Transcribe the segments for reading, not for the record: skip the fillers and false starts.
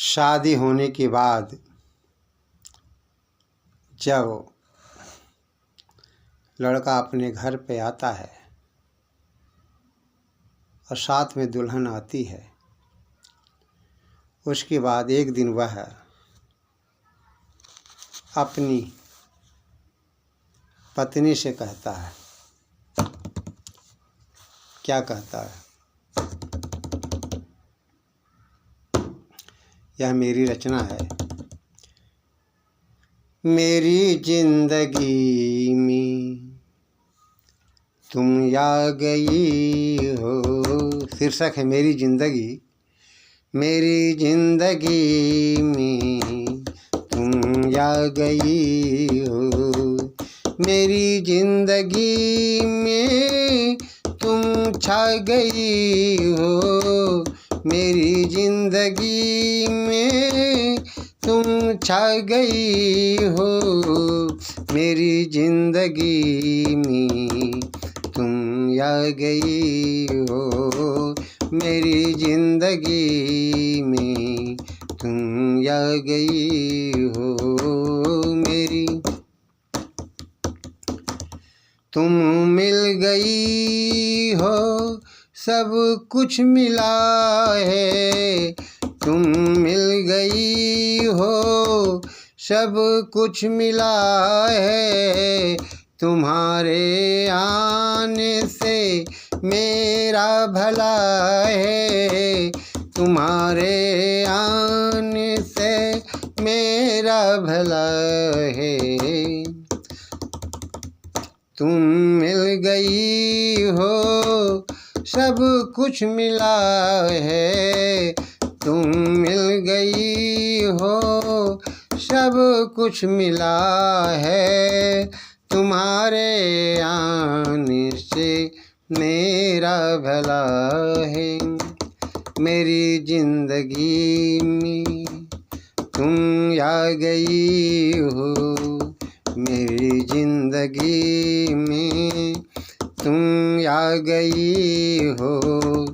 शादी होने के बाद जब लड़का अपने घर पे आता है और साथ में दुल्हन आती है, उसके बाद एक दिन वह अपनी पत्नी से कहता है, क्या कहता है? यह मेरी रचना है। मेरी जिंदगी में तुम आ गई हो। शीर्षक है मेरी जिंदगी। मेरी जिंदगी में तुम आ गई हो। मेरी जिंदगी में तुम छा गई हो। मेरी जिंदगी में तुम छा गई हो। मेरी जिंदगी में तुम आ गई हो। मेरी जिंदगी में तुम आ गई हो। मेरी तुम मिल गई हो, सब कुछ मिला है। तुम मिल गई हो, सब कुछ मिला है। तुम्हारे आने से मेरा भला है। तुम्हारे आने से मेरा भला है। तुम मिल गई हो, सब कुछ मिला है। तुम मिल गई हो, सब कुछ मिला है। तुम्हारे आने से मेरा भला है। मेरी जिंदगी में तुम आ गई हो। मेरी जिंदगी में तुम आ गई हो।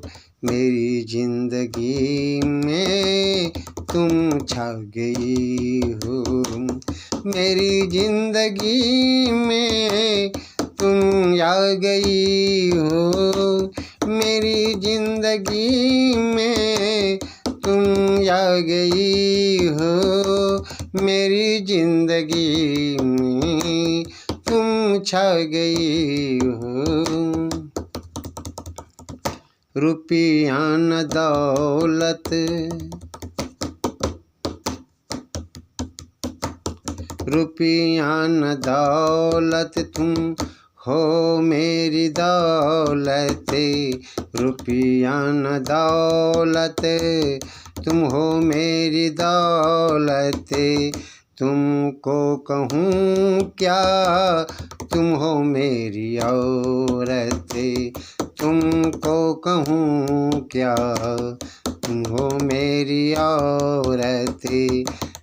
मेरी जिंदगी में तुम छा गई हो। मेरी जिंदगी में तुम आ गई हो। मेरी जिंदगी में तुम आ गई हो। मेरी जिंदगी में तुम छा गई हो। रुपया न दौलत, रुपया न दौलत तुम हो मेरी दौलत। रुपया न दौलत तुम हो मेरी दौलत। तुमको कहूँ क्या, तुम हो मेरी औरत। तुमको कहूँ क्या, तुम हो मेरी औरत।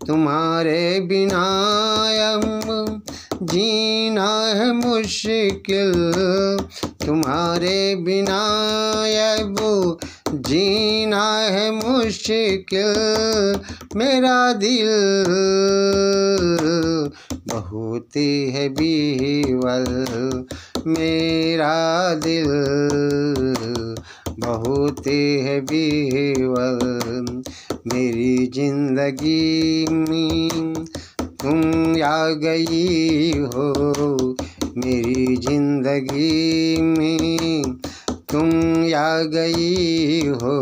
तुम्हारे बिना अब जीना है मुश्किल। तुम्हारे बिना अब जीना है मुश्किल। मेरा दिल बहुत है बीवल। मेरा दिल बहुत है बीवल। मेरी जिंदगी में तुम आ गई हो। मेरी जिंदगी में तुम आ गई हो।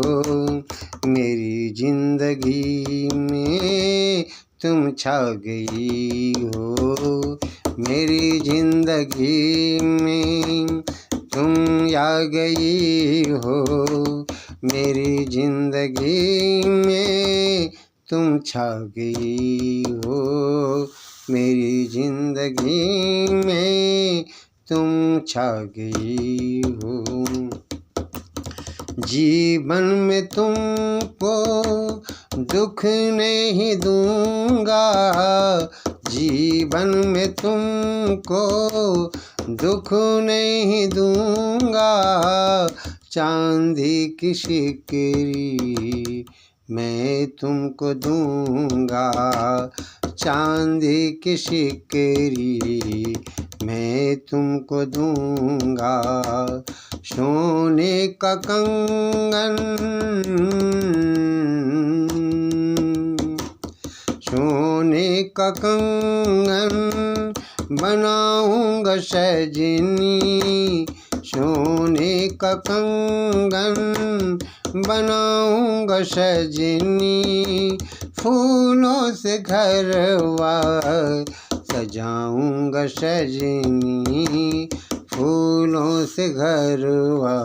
मेरी जिंदगी में तुम छा गई हो। मेरी जिंदगी में तुम आ गई हो। मेरी जिंदगी में तुम छा गई हो। मेरी जिंदगी में तुम छा गई हो। जीवन में तुमको दुख नहीं दूंगा। जीवन में तुमको दुख नहीं दूंगा। चांदी की सिकरी मैं तुमको दूंगा। चांदी की सिकरी मैं तुमको दूंगा। सोने का कंगन, सोने का कंगन बनाऊंगा सजनी। सोने का कंगन बनाऊंगा सजनी। फूलों से घरवा सजाऊंगा सजनी। फूलों से घरवा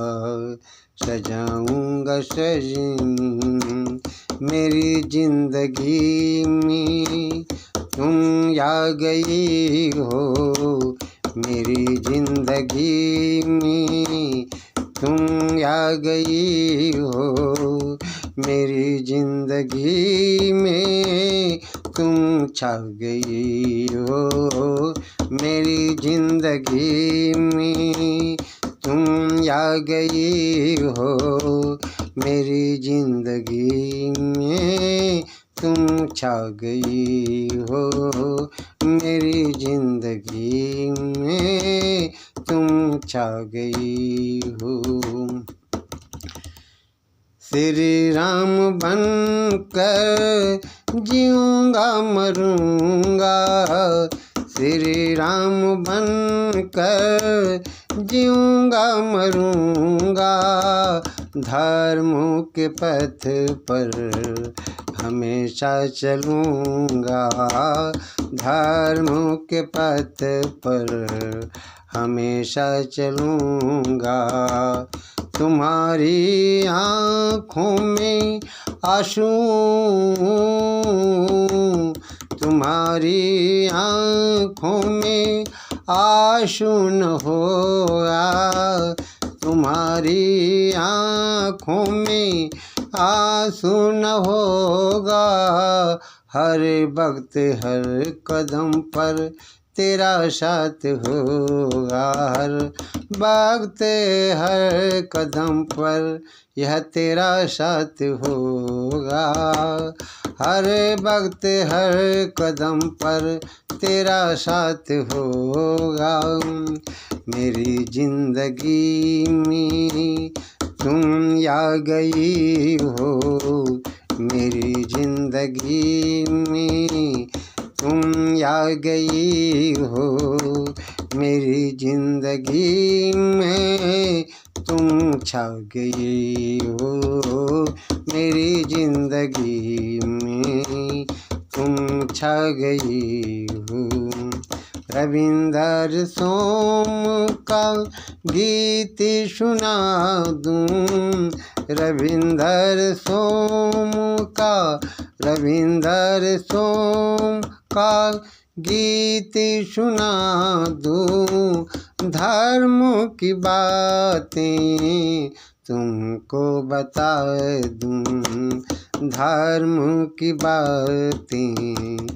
सजाऊंगा सजनी। मेरी जिंदगी में तुम आ गई हो। मेरी जिंदगी में तुम आ गई हो। मेरी जिंदगी में तुम छा गई हो। मेरी जिंदगी में तुम आ गई हो। मेरी जिंदगी में तुम छा गई हो। मेरी जिंदगी में तुम छा गई हो। श्री राम बनकर जीऊँगा मरूँगा। श्री राम बनकर जीऊँगा मरूँगा। धर्मों के पथ पर हमेशा चलूँगा। धर्मों के पथ पर हमेशा चलूँगा। तुम्हारी आँखों में आंसू, तुम्हारी आँखों में आंसू न होगा। तुम्हारी आँखों में आंसू न होगा। हर वक्त हर कदम पर तेरा साथ होगा। हर वक्त हर कदम पर यह तेरा साथ होगा। हर वक्त हर कदम पर तेरा साथ होगा। मेरी जिंदगी में तुम आ गई हो। मेरी जिंदगी में तुम आ गई हो। मेरी जिंदगी में तुम छा गई हो। मेरी जिंदगी में तुम छा गई हो। रविंदर सोम का गीत सुना दूं। रविंदर सोम का, रविंदर सोम का गीत सुना दूं। धर्म की बातें तुमको बता दूं। धर्म की बातें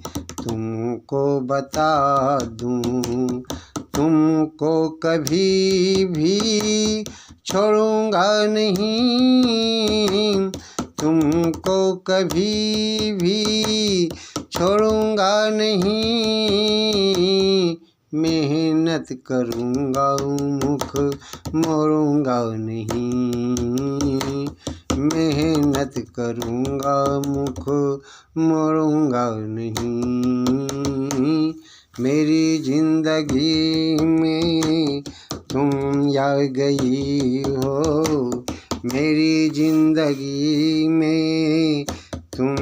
तुमको बता दूं। तुमको कभी भी छोड़ूंगा नहीं। तुमको कभी भी छोड़ूंगा नहीं। मेहनत करूंगा मुख मोड़ूंगा नहीं। मेहनत करूंगा मुख मोड़ूंगा नहीं। मेरी जिंदगी में तुम आ गई हो। मेरी जिंदगी में तुम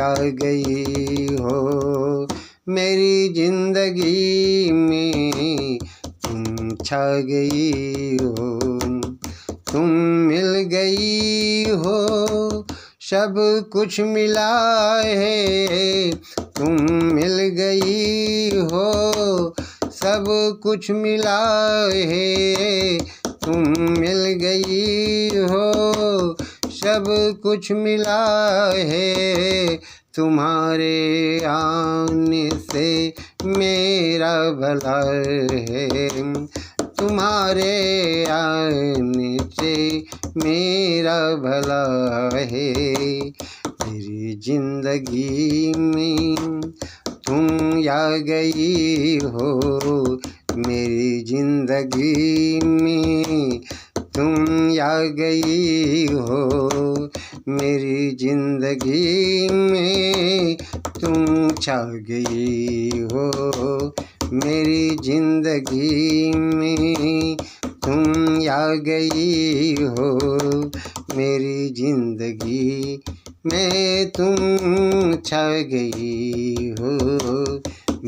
आ गई हो। मेरी जिंदगी में तुम छा गई हो। तुम मिल गई हो, सब कुछ मिला है। तुम मिल गई हो, सब कुछ मिला है। तुम मिल गई हो, सब कुछ मिला है। तुम्हारे आने से मेरा भला है। तुम्हारे आने से मेरा भला है। मेरी जिंदगी में तुम आ गई हो, मेरी जिंदगी में तुम आ गई हो, मेरी जिंदगी में तुम छा गई हो, मेरी जिंदगी में तुम आ गई हो, मेरी जिंदगी में तुम छा गई हो,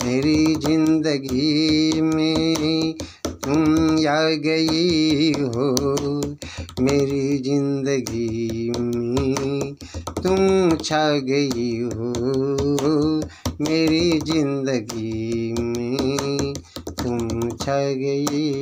मेरी जिंदगी में तुम आ गई हो, मेरी जिंदगी में तुम छा गई हो, मेरी जिंदगी में तुम छा गई